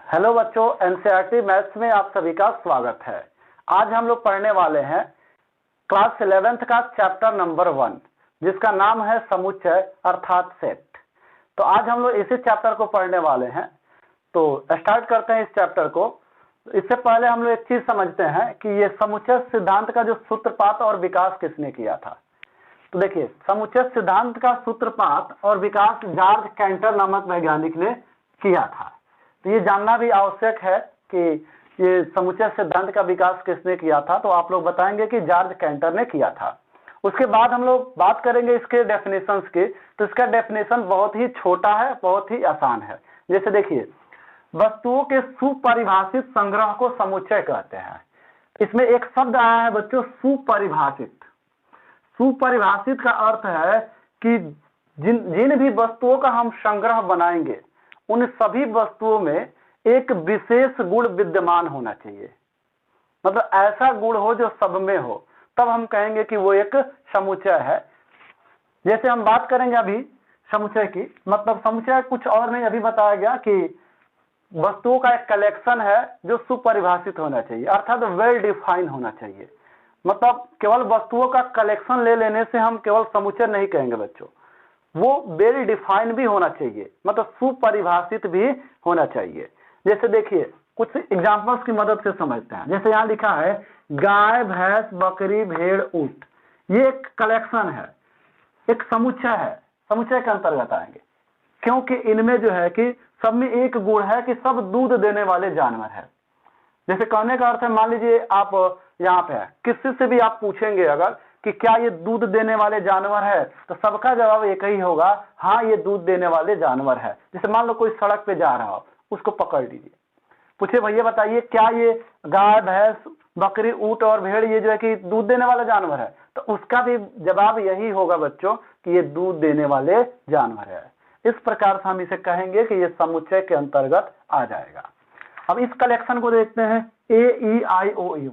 Hello बच्चों, NCERT maths में आप सभी का स्वागत है। आज हम लोग पढ़ने वाले हैं क्लास 11th का चैप्टर नंबर 1, जिसका नाम है समुच्चय अर्थात सेट। तो आज हम लोग इसी चैप्टर को पढ़ने वाले हैं। तो स्टार्ट करते हैं इस चैप्टर को। इससे पहले हम लोग एक चीज समझते हैं कि ये समुच्चय सिद्धांत का जो सूत्रपात और विकास किसने किया था। तो देखिए, समुच्चय सिद्धांत का सूत्रपात और विकास जॉर्ज कैंटर नामक वैज्ञानिक ने किया था। तो ये जानना भी आवश्यक है कि ये समुच्चय सिद्धांत का विकास किसने किया था। तो आप लोग बताएंगे कि जॉर्ज कैंटर ने किया था। उसके बाद हम लोग बात करेंगे इसके डेफिनेशंस की। तो इसका डेफिनेशन बहुत ही छोटा है, बहुत ही आसान है। जैसे देखिए, वस्तुओं के सुपरिभाषित संग्रह को समुच्चय कहते हैं। इसमें एक शब्द आया है बच्चों, सुपरिभाषित। सुपरिभाषित का अर्थ है कि जिन भी वस्तुओं का हम संग्रह बनाएंगे उन सभी वस्तुओं में एक विशेष गुण विद्यमान होना चाहिए। मतलब ऐसा गुण हो जो सब में हो, तब हम कहेंगे कि वो एक समुच्चय है। जैसे हम बात करेंगे अभी समुच्चय की, मतलब समुच्चय कुछ और नहीं, अभी बताया गया कि वस्तुओं का एक कलेक्शन है जो सुपरिभाषित होना चाहिए, अर्थात वेल डिफाइन होना चाहिए। मतलब केवल वस्तुओं का कलेक्शन ले लेने से हम केवल समुच्चय नहीं कहेंगे बच्चों, वो वेल डिफाइन भी होना चाहिए, मतलब सुपरिभाषित भी होना चाहिए। जैसे देखिए, कुछ एग्जांपल्स की मदद से समझते हैं। जैसे यहाँ लिखा है गाय, भैंस, बकरी, भेड़, ऊंट। ये एक कलेक्शन है, एक समुच्चय है, समुच्चय के अंतर्गत आएंगे, क्योंकि इनमें जो है कि सब में एक गुण है कि सब दूध देने वाले जानवर है। जैसे कहने का अर्थ है, मान लीजिए आप यहाँ पे है, किसी से भी आप पूछेंगे अगर कि क्या ये दूध देने वाले जानवर है, तो सबका जवाब एक ही होगा, हाँ ये दूध देने वाले जानवर है। जैसे मान लो कोई सड़क पे जा रहा हो, उसको पकड़ लीजिए, पूछे भैया बताइए क्या ये गाय, भैंस, बकरी, ऊंट और भेड़ ये जो है कि दूध देने वाला जानवर है, तो उसका भी जवाब यही होगा बच्चों कि ये दूध देने वाले जानवर है। इस प्रकार से हम इसे कहेंगे कि ये समुच्चय के अंतर्गत आ जाएगा। अब इस कलेक्शन को देखते हैं, AEIOU,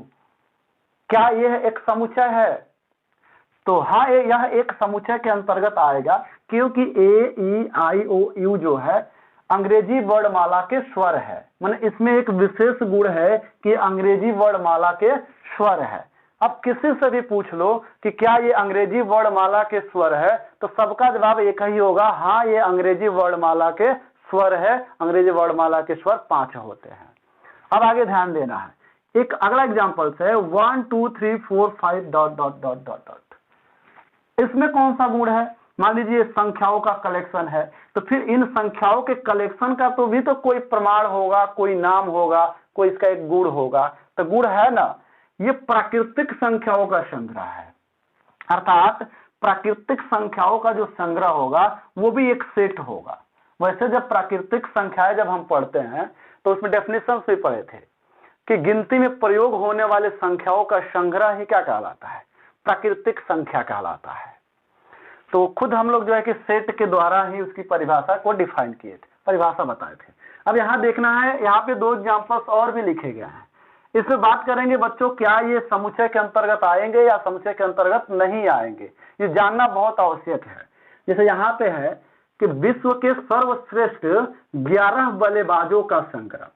क्या यह एक समुच्चय है? तो हाँ, यह एक समुच्चय के अंतर्गत आएगा, क्योंकि AEIOU जो है अंग्रेजी वर्णमाला के स्वर है। माने इसमें एक विशेष गुण है कि अंग्रेजी वर्णमाला के स्वर है। अब किसी से भी पूछ लो कि क्या ये अंग्रेजी वर्णमाला के स्वर है, तो सबका जवाब एक ही होगा, हाँ ये अंग्रेजी वर्णमाला के स्वर है। अंग्रेजी वर्णमाला के स्वर 5 होते हैं। अब आगे ध्यान देना है, एक अगला एग्जांपल है 1 2 3 4 5 dot dot dot dot dot. इसमें कौन सा गुण है? मान लीजिए संख्याओं का कलेक्शन है, तो फिर इन संख्याओं के कलेक्शन का तो भी तो कोई प्रमाण होगा, कोई नाम होगा, कोई इसका एक गुण होगा। तो गुण है ना, ये प्राकृतिक संख्याओं का संग्रह है, अर्थात प्राकृतिक संख्याओं का जो संग्रह होगा वो भी एक सेट होगा। वैसे जब प्राकृतिक संख्याएं जब हम पढ़ते हैं तो उसमें डेफिनेशन से पढ़े थे कि गिनती में प्रयोग होने वाले संख्याओं का संग्रह ही क्या कहलाता है? प्राकृतिक संख्या कहलाता है। तो खुद हम लोग जो है कि सेट के द्वारा ही उसकी परिभाषा को डिफाइन किए थे, परिभाषा बताए थे। अब यहाँ देखना है, यहाँ पे 2 एग्जांपल्स और भी लिखे गए हैं। इसमें बात करेंगे बच्चों, क्या ये समुच्चय के अंतर्गत आएंगे या समुच्चय के अंतर्गत नहीं आएंगे, ये जानना बहुत आवश्यक है। जैसे यहाँ पे है कि विश्व के सर्वश्रेष्ठ 11 बल्लेबाजों का संग्रह।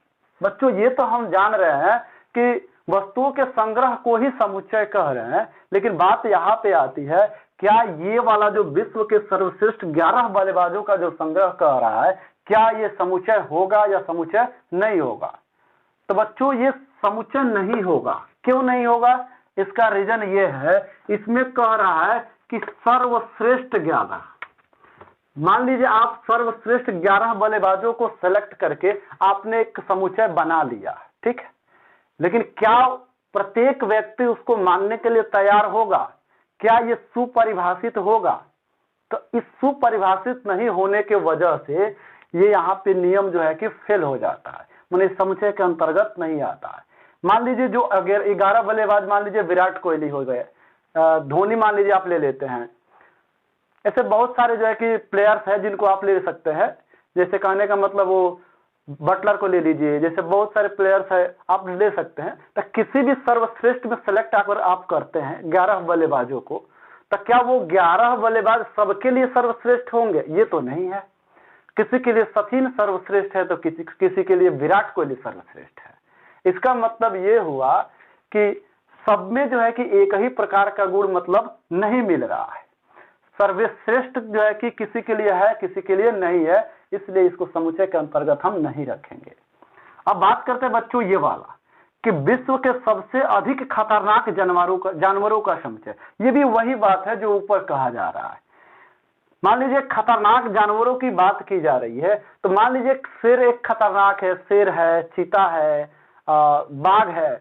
बच्चों ये तो हम जान रहे हैं कि वस्तुओं के संग्रह को ही समुच्चय कह रहे हैं, लेकिन बात यहाँ पे आती है, क्या ये वाला जो विश्व के सर्वश्रेष्ठ 11 बल्लेबाजों का जो संग्रह कह रहा है, क्या ये समुच्चय होगा या समुच्चय नहीं होगा? तो बच्चों ये समुच्चय नहीं होगा। क्यों नहीं होगा? इसका रीजन ये है, इसमें कह रहा है कि सर्वश्रेष्ठ 11। मान लीजिए आप सर्वश्रेष्ठ 11 बल्लेबाजों को सेलेक्ट करके आपने एक समुच्चय बना लिया, ठीक है, लेकिन क्या प्रत्येक व्यक्ति उसको मानने के लिए तैयार होगा? क्या ये सुपरिभाषित होगा? तो इस सुपरिभाषित नहीं होने के वजह से ये यहाँ पे नियम जो है कि फेल हो जाता है, माने समुच्चय के अंतर्गत नहीं आता है। मान लीजिए जो 11 बल्लेबाज, मान लीजिए विराट कोहली हो गए, धोनी मान लीजिए आप ले लेते हैं, ऐसे बहुत सारे जो है कि प्लेयर्स हैं जिनको आप ले सकते हैं। जैसे कहने का मतलब वो बटलर को ले लीजिए, जैसे बहुत सारे प्लेयर्स है आप ले सकते हैं। तो किसी भी सर्वश्रेष्ठ में सेलेक्ट अगर आप करते हैं 11 बल्लेबाजों को, तो क्या वो 11 बल्लेबाज सबके लिए सर्वश्रेष्ठ होंगे? ये तो नहीं है। किसी के लिए सचिन सर्वश्रेष्ठ है तो किसी के लिए विराट कोहली सर्वश्रेष्ठ है। इसका मतलब ये हुआ कि सब में जो है कि एक ही प्रकार का गुण मतलब नहीं मिल रहा है। सर्वश्रेष्ठ जो है कि किसी के लिए है, किसी के लिए नहीं है, इसलिए इसको समुच्चय के अंतर्गत हम नहीं रखेंगे। अब बात करते हैं बच्चों ये वाला कि विश्व के सबसे अधिक खतरनाक जानवरों का समुच्चय। ये भी वही बात है जो ऊपर कहा जा रहा है। मान लीजिए खतरनाक जानवरों की बात की जा रही है, तो मान लीजिए शेर एक खतरनाक है, शेर है, चीता है, बाघ है,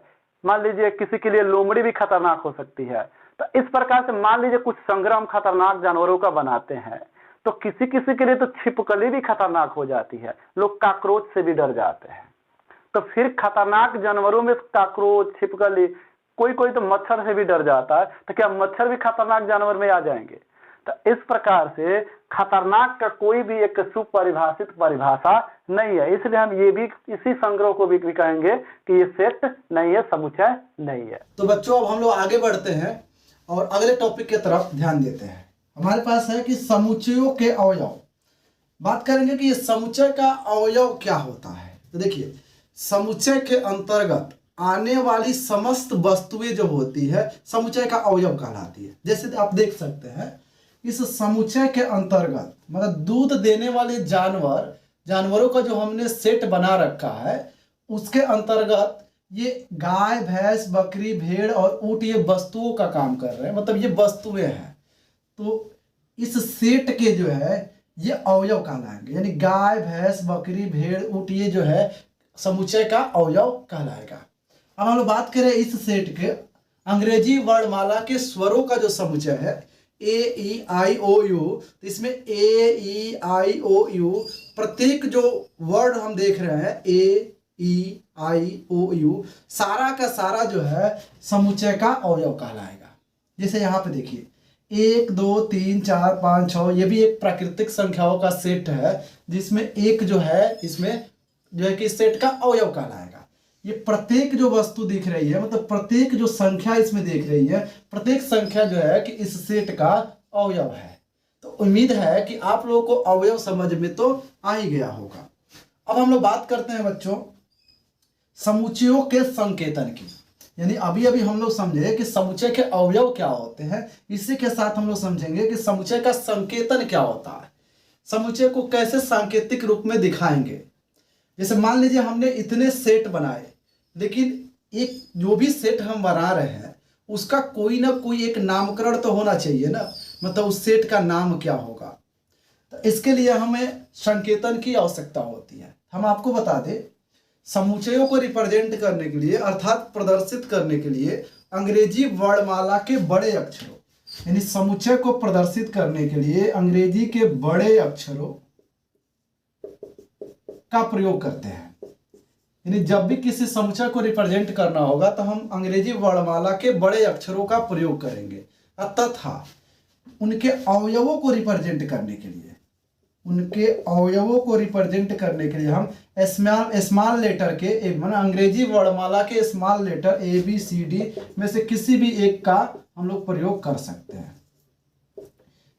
मान लीजिए किसी के लिए लोमड़ी भी खतरनाक हो सकती है। तो इस प्रकार से मान लीजिए कुछ संग्राम खतरनाक जानवरों का बनाते हैं, तो किसी किसी के लिए तो छिपकली भी खतरनाक हो जाती है, लोग काकरोच से भी डर जाते हैं। तो फिर खतरनाक जानवरों में काकरोच, छिपकली, कोई कोई तो मच्छर से भी डर जाता है, तो क्या मच्छर भी खतरनाक जानवर में आ जाएंगे? तो इस प्रकार से खतरनाक का कोई भी एक सुपरिभाषित परिभाषा नहीं है, इसलिए हम ये भी इसी संग्रह को भी कहेंगे कि ये सेट नहीं है, समुच्चय नहीं है। तो बच्चों अब हम लोग आगे बढ़ते हैं और अगले टॉपिक की तरफ ध्यान देते हैं। हमारे पास है कि समुच्चयों के अवयव। बात करेंगे कि ये समुच्चय का अवयव क्या होता है। तो देखिए, समुच्चय के अंतर्गत आने वाली समस्त वस्तुएं जो होती है समुच्चय का अवयव कहलाती है। जैसे आप देख सकते हैं इस समुच्चय के अंतर्गत मतलब दूध देने वाले जानवरों का जो हमने सेट बना रखा है उसके अंतर्गत ये गाय, भैंस, बकरी, भेड़ और ऊंट ये वस्तुओं का काम कर रहे हैं, मतलब ये वस्तुएं हैं। तो इस सेट के जो है ये अवयव कहलाएंगे, यानी गाय, भैंस, बकरी, भेड़, ऊंट ये जो है समुच्चय का अवयव कहलाएगा। अब हम लोग बात करें इस सेट के अंग्रेजी वर्णमाला के स्वरों का जो समुच्चय है A-E-I-O-U, तो इसमें A-E-I-O-U प्रत्येक जो वर्ड हम देख रहे हैं A-E-I-O-U सारा का सारा जो है समुच्चय का अवयव कहलाएगा। जैसे यहाँ पे देखिए 1, 2, 3, 4, 5, 6 ये भी एक प्राकृतिक संख्याओं का सेट है जिसमें एक जो है इसमें जो है कि सेट का अवयव कहलाएगा। ये प्रत्येक जो वस्तु दिख रही है मतलब प्रत्येक जो संख्या इसमें देख रही है प्रत्येक संख्या जो है कि इस सेट का अवयव है। तो उम्मीद है कि आप लोगों को अवयव समझ में तो आ ही गया होगा। अब हम लोग बात करते हैं बच्चों समुच्चयों के संकेतन की, यानी अभी अभी हम लोग समझे कि समुच्चय के अवयव क्या होते हैं, इसी के साथ हम लोग समझेंगे कि समुच्चय का संकेतन क्या होता है, समुच्चय को कैसे सांकेतिक रूप में दिखाएंगे। जैसे मान लीजिए हमने इतने सेट बनाए, लेकिन एक जो भी सेट हम बना रहे हैं उसका कोई ना कोई एक नामकरण तो होना चाहिए ना, मतलब उस सेट का नाम क्या होगा। तो इसके लिए हमें संकेतन की आवश्यकता होती है। हम आपको बता दें समुच्चयों को रिप्रेजेंट करने के लिए अर्थात प्रदर्शित करने के लिए अंग्रेजी वर्णमाला के बड़े अक्षरों, यानी समुच्चय को प्रदर्शित करने के लिए अंग्रेजी के बड़े अक्षरों का प्रयोग करते हैं। यानी जब भी किसी समुच्चय को रिप्रेजेंट करना होगा तो हम अंग्रेजी वर्णमाला के बड़े अक्षरों का प्रयोग करेंगे तथा उनके अवयवों को रिप्रेजेंट करने के लिए हम स्मॉल लेटर के अंग्रेजी वर्णमाला के स्मॉल लेटर ABCD में से किसी भी एक का हम लोग प्रयोग कर सकते हैं।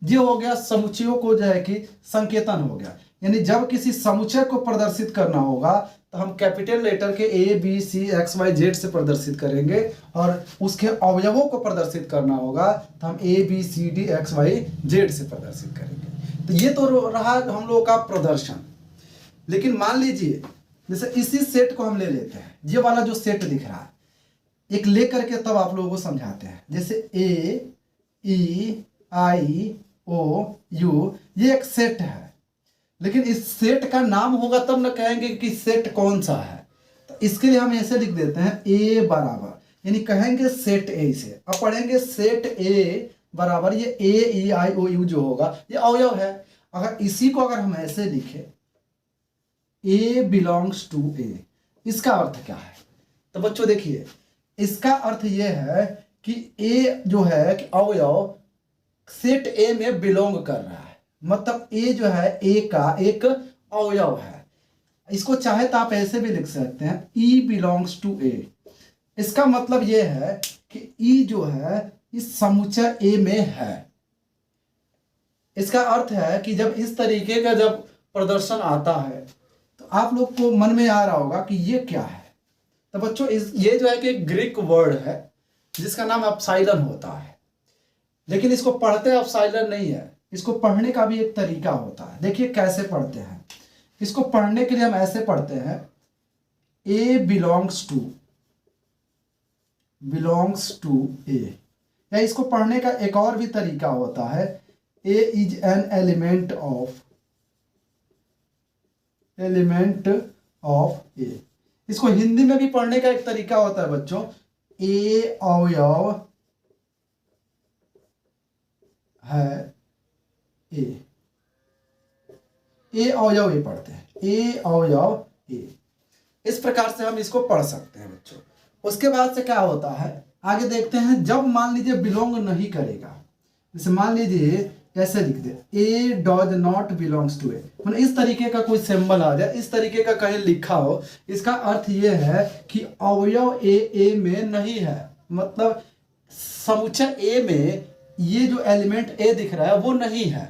ये हो गया समुच्चयों को जो है कि संकेतन हो गया, यानी जब किसी समुच्चय को प्रदर्शित करना होगा तो हम कैपिटल लेटर के ABCXYZ से प्रदर्शित करेंगे और उसके अवयवों को प्रदर्शित करना होगा तो हम ABCDXYZ से प्रदर्शित करेंगे। तो ये तो रहा हम लोगों का प्रदर्शन। लेकिन मान लीजिए जैसे इसी सेट को हम ले लेते हैं, ये वाला जो सेट दिख रहा है एक ले करके तब आप लोगों को समझाते हैं। जैसे AEIOU ये एक सेट है, लेकिन इस सेट का नाम होगा तब न कहेंगे कि सेट कौन सा है। तो इसके लिए हम ऐसे लिख देते हैं A बराबर, यानी कहेंगे सेट A से। अब पढ़ेंगे सेट A बराबर ये AEIOU जो होगा ये अवयव है। अगर इसी को अगर हम ऐसे लिखें A belongs to A, इसका अर्थ क्या है? तो बच्चों देखिए इसका अर्थ ये है कि A जो है कि अवयव सेट A में बिलोंग कर रहा है, मतलब A जो है A का एक अवयव है। इसको चाहे तो आप ऐसे भी लिख सकते हैं E belongs to A। इसका मतलब ये है कि E जो है इस समुच्चय A में है। इसका अर्थ है कि जब इस तरीके का जब प्रदर्शन आता है तो आप लोग को मन में आ रहा होगा कि ये क्या है। तो बच्चों ये जो है कि एक ग्रीक वर्ड है जिसका नाम अपसाइलन होता है, लेकिन इसको पढ़ते अपसाइलन नहीं है, इसको पढ़ने का भी एक तरीका होता है। देखिए कैसे पढ़ते हैं। इसको पढ़ने के लिए हम ऐसे पढ़ते हैं, ए बिलोंग्स टू ए। या इसको पढ़ने का एक और भी तरीका होता है, A is an element of A. इसको हिंदी में भी पढ़ने का एक तरीका होता है बच्चों, ए अवयव है ए। ए अवयव ए पढ़ते हैं, ए अवयव ए। इस प्रकार से हम इसको पढ़ सकते हैं बच्चों। उसके बाद से क्या होता है, आगे देखते हैं। जब मान लीजिए बिलोंग नहीं करेगा, जैसे मान लीजिए कैसे लिख दे, ए डज नॉट बिलोंग्स टू ए, मतलब इस तरीके का कोई सिंबल आ जाए, इस तरीके का कहीं लिखा हो, इसका अर्थ ये है कि अवयव ए में नहीं है। मतलब समुच्चय ए में ये जो एलिमेंट ए दिख रहा है वो नहीं है।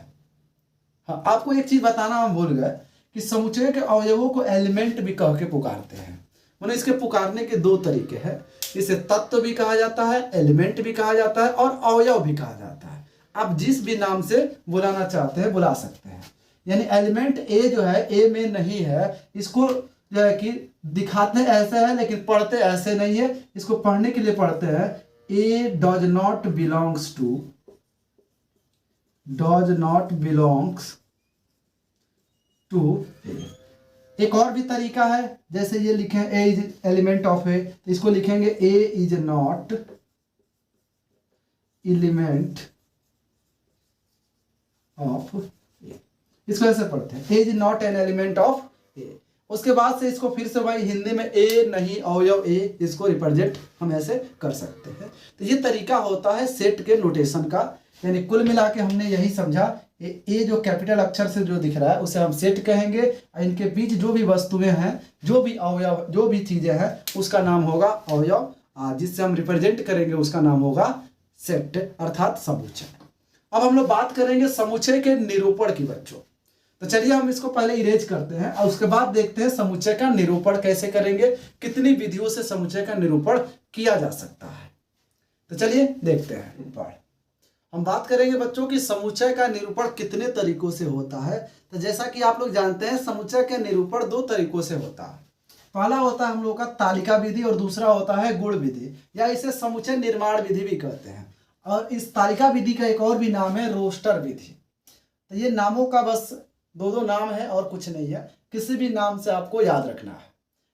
हाँ, आपको एक चीज बताना हम भूल गए कि समुच्चय के अवयवों को एलिमेंट भी कह के पुकारते हैं। मतलब इसके पुकारने के दो तरीके हैं, इसे तत्व भी कहा जाता है, एलिमेंट भी कहा जाता है और अवयव भी कहा जाता है। आप जिस भी नाम से बुलाना चाहते हैं बुला सकते हैं। यानी एलिमेंट ए जो है ए में नहीं है, इसको जो है कि दिखाते ऐसे है लेकिन पढ़ते ऐसे नहीं है। इसको पढ़ने के लिए पढ़ते हैं, A does not belongs to A. एक और भी तरीका है, जैसे ये लिखें A is element of A, तो इसको लिखेंगे A is not element of A. इसको ऐसे पढ़ते हैं, A is not an element of A. उसके बाद से इसको फिर से भाई हिंदी में ए नहीं अवयव ए, इसको रिप्रेजेंट हम ऐसे कर सकते हैं। तो ये तरीका होता है सेट के नोटेशन का। यानी कुल मिला के हमने यही समझा, ए जो कैपिटल अक्षर से जो दिख रहा है उसे हम सेट कहेंगे। इनके बीच जो भी वस्तुएं हैं, जो भी अवयव, जो भी चीजें हैं, उसका नाम होगा अवयव, जिससे हम रिप्रेजेंट करेंगे उसका नाम होगा सेट अर्थात समुच्चय। अब हम लोग बात करेंगे समुच्चय के निरूपण की बच्चों। तो चलिए हम इसको पहले इरेज करते हैं और उसके बाद देखते हैं समुच्चय का निरूपण कैसे करेंगे, कितनी विधियों से समुच्चय का निरूपण किया जा सकता है। तो चलिए देखते हैं। हम बात करेंगे बच्चों की समुच्चय का निरूपण कितने तरीकों से होता है। तो जैसा कि आप लोग जानते हैं समुच्चय का निरूपण दो तरीकों से होता है। पहला होता है हम लोग का तालिका विधि और दूसरा होता है गुण विधि, या इसे समुच्चय निर्माण विधि भी कहते हैं। और इस तालिका विधि का एक और भी नाम है रोस्टर विधि। तो ये नामों का बस दो नाम है और कुछ नहीं है, किसी भी नाम से आपको याद रखना है।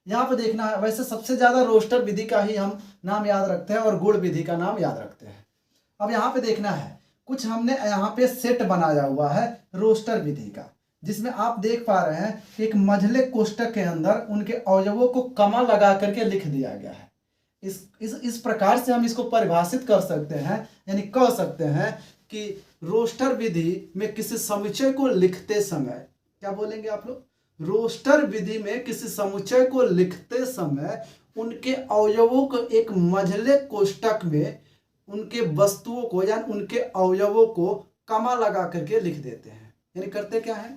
यहाँ पे देखना है, वैसे सबसे ज्यादा रोस्टर विधि का ही हम नाम याद रखते हैं और गुण विधि का नाम याद रखते हैं। अब यहाँ पे देखना है, कुछ हमने यहाँ पे सेट बनाया हुआ है रोस्टर विधि का, जिसमें आप देख पा रहे हैं कि एक मझले कोष्टक के अंदर उनके अवयवों को कमा लगा करके लिख दिया गया है। इस प्रकार से हम इसको परिभाषित कर सकते हैं, यानी कह सकते हैं कि रोस्टर विधि में किसी समुच्चय को लिखते समय, क्या बोलेंगे आप लोग, रोस्टर विधि में किसी समुच्चय को लिखते समय उनके अवयवों को एक मझले कोष्टक में उनके वस्तुओं को या उनके अवयवों को कमा लगा करके लिख देते हैं। यानी करते क्या है,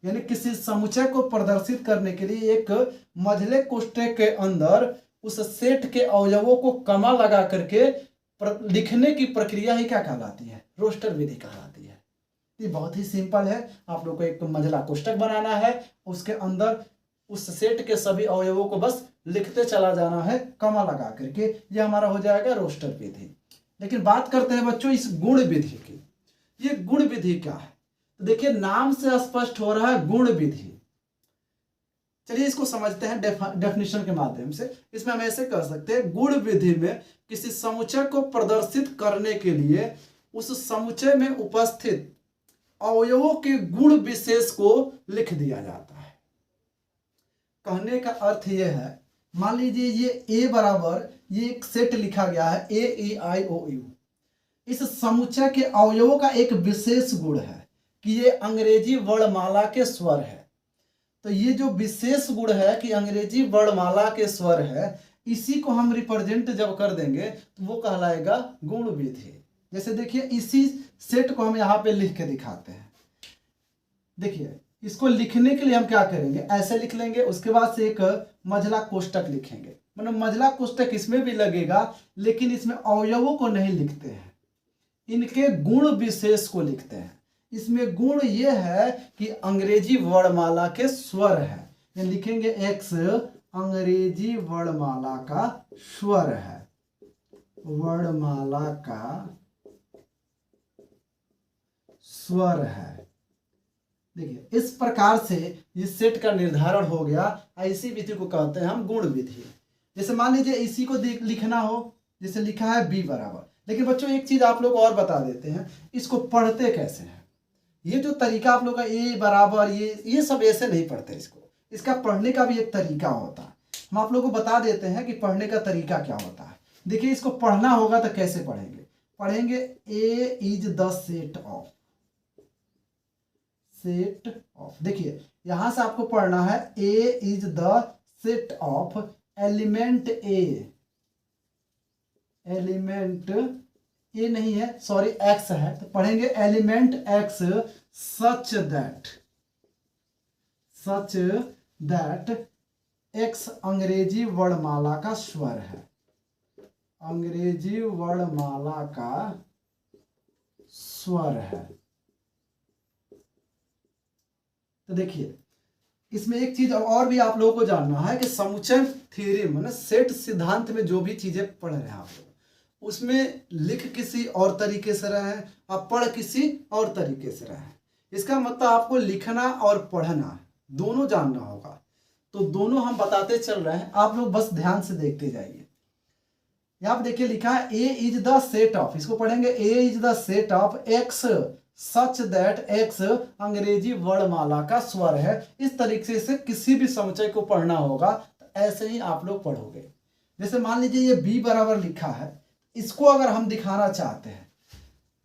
यानी किसी समुच्चय को प्रदर्शित करने के लिए एक मझले कोष्टक के अंदर उस सेट के अवयवों को कमा लगा करके लिखने की प्रक्रिया ही क्या कहलाती है, रोस्टर विधि कहलाती है। ये बहुत ही सिंपल है। आप लोग को एक मझला कोष्टक बनाना है, उसके अंदर उस सेट के सभी अवयवों को बस लिखते चला जाना है कमा लगा करके, ये हमारा हो जाएगा रोस्टर विधि। लेकिन बात करते हैं बच्चों इस गुण विधि की। ये गुण विधि क्या है, तो देखिए नाम से स्पष्ट हो रहा है गुण विधि। चलिए इसको समझते हैं डेफिनेशन के माध्यम से। इसमें हम ऐसे कह सकते हैं, गुण विधि में किसी समुच्चय को प्रदर्शित करने के लिए उस समुच्चय में उपस्थित अवयवों के गुण विशेष को लिख दिया जाता है। कहने का अर्थ यह है, मान लीजिए ये ए बराबर, ये एक सेट लिखा गया है ए ई आई ओ यू। इस समुच्चय के अवयवों का एक विशेष गुण है कि ये अंग्रेजी वर्णमाला के स्वर है। तो ये जो विशेष गुण है कि अंग्रेजी वर्णमाला के स्वर है, इसी को हम रिप्रेजेंट जब कर देंगे तो वो कहलाएगा गुण विधि। जैसे देखिए इसी सेट को हम यहाँ पे लिख के दिखाते हैं। देखिए इसको लिखने के लिए हम क्या करेंगे, ऐसे लिख लेंगे, उसके बाद से एक मझला कोष्टक लिखेंगे। मतलब मझला कोष्टक इसमें भी लगेगा, लेकिन इसमें अवयवों को नहीं लिखते हैं, इनके गुण विशेष को लिखते हैं। इसमें गुण ये है कि अंग्रेजी वर्णमाला के स्वर है, ये लिखेंगे एक्स अंग्रेजी वर्णमाला का स्वर है, वर्णमाला का स्वर है। देखिए इस प्रकार से ये सेट का निर्धारण हो गया। ऐसी विधि को कहते हैं हम गुण विधि। जैसे मान लीजिए इसी को लिखना हो, जैसे लिखा है b बराबर, लेकिन बच्चों एक चीज आप लोग और बता देते हैं, इसको पढ़ते कैसे हैं। ये जो तरीका आप लोग का a बराबर ये सब ऐसे नहीं पढ़ते, इसका पढ़ने का भी एक तरीका होता है। हम आप लोग को बता देते हैं कि पढ़ने का तरीका क्या होता है। देखिए इसको पढ़ना होगा तो कैसे पढ़ेंगे a is the set of. देखिए यहां से आपको पढ़ना है a is the set of element A नहीं है, सॉरी x है, तो पढ़ेंगे element x such that x अंग्रेजी वर्णमाला का स्वर है, अंग्रेजी वर्णमाला का स्वर है। तो देखिए इसमें एक चीज और भी आप लोगों को जानना है कि समुच्चय थ्योरी में सेट सिद्धांत में जो भी चीजें पढ़ रहे हैं आप लोग, उसमें लिख किसी और तरीके से रहे हैं और पढ़ किसी और तरीके से रहे हैं। इसका मतलब आपको लिखना और पढ़ना दोनों जानना होगा। तो दोनों हम बताते चल रहे हैं, आप लोग बस ध्यान से देखते जाइए। यहाँ पे देखिए लिखा है A is the set of, इसको पढ़ेंगे A is the set of X such that X अंग्रेजी वर्णमाला का स्वर है। इस तरीके से किसी भी समुच्चय को पढ़ना होगा तो ऐसे ही आप लोग पढ़ोगे। जैसे मान लीजिए ये b बराबर लिखा है, इसको अगर हम दिखाना चाहते हैं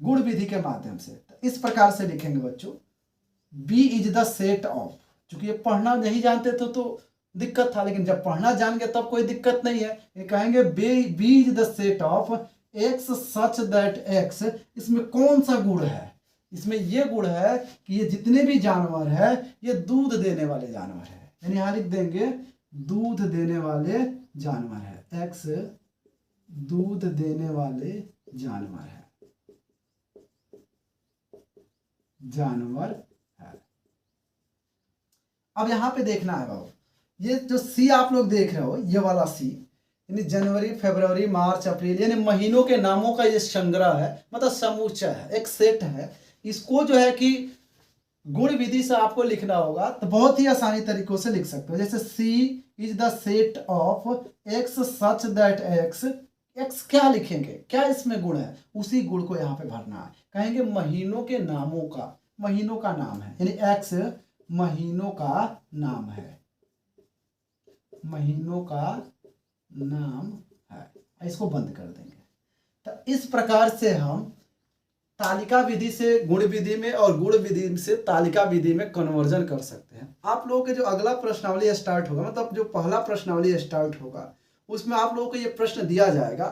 गुण विधि के माध्यम से तो इस प्रकार से लिखेंगे बच्चों, b is the set of. चूंकि ये पढ़ना नहीं जानते थे तो दिक्कत था, लेकिन जब पढ़ना जान गए तब कोई दिक्कत नहीं है। ये कहेंगे b is the set of x such that x, इसमें कौन सा गुण है, इसमें ये गुण है कि ये जितने भी जानवर है ये दूध देने वाले जानवर है, यानी यहां लिख देंगे दूध देने वाले जानवर है, x दूध देने वाले जानवर है, अब यहां पे देखना है बाबू, ये जो सी आप लोग देख रहे हो, ये वाला सी यानी जनवरी फरवरी मार्च अप्रैल यानी महीनों के नामों का ये संग्रह है, मतलब समुच्चय है, एक सेट है। इसको जो है कि गुण विधि से आपको लिखना होगा तो बहुत ही आसानी तरीकों से लिख सकते हो। जैसे C is the set of X such that X क्या लिखेंगे, क्या इसमें गुण है, उसी गुण को यहाँ पे भरना है। कहेंगे महीनों के नामों का, महीनों का नाम है, यानी एक्स महीनों का नाम है, महीनों का नाम है। इसको बंद कर देंगे। तो इस प्रकार से हम तालिका विधि से गुण विधि में और गुण विधि से तालिका विधि में कन्वर्जन कर सकते हैं। आप लोगों के जो अगला प्रश्नावली स्टार्ट होगा, मतलब जो पहला प्रश्नावली स्टार्ट होगा, उसमें आप लोगों को ये प्रश्न दिया जाएगा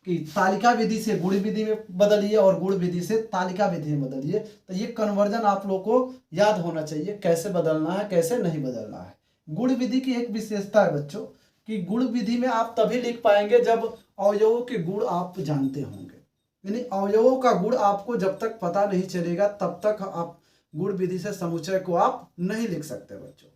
कि तालिका विधि से गुण विधि में बदलिए और गुण विधि से तालिका विधि में बदलिए। तो ये कन्वर्जन आप लोग को याद होना चाहिए, कैसे बदलना है कैसे नहीं बदलना है। गुण विधि की एक विशेषता है बच्चों कि गुण विधि में आप तभी लिख पाएंगे जब अवयवों के गुण आप जानते होंगे, यानी अवयवों का गुण आपको जब तक पता नहीं चलेगा तब तक आप गुण विधि से समुच्चय को आप नहीं लिख सकते बच्चों।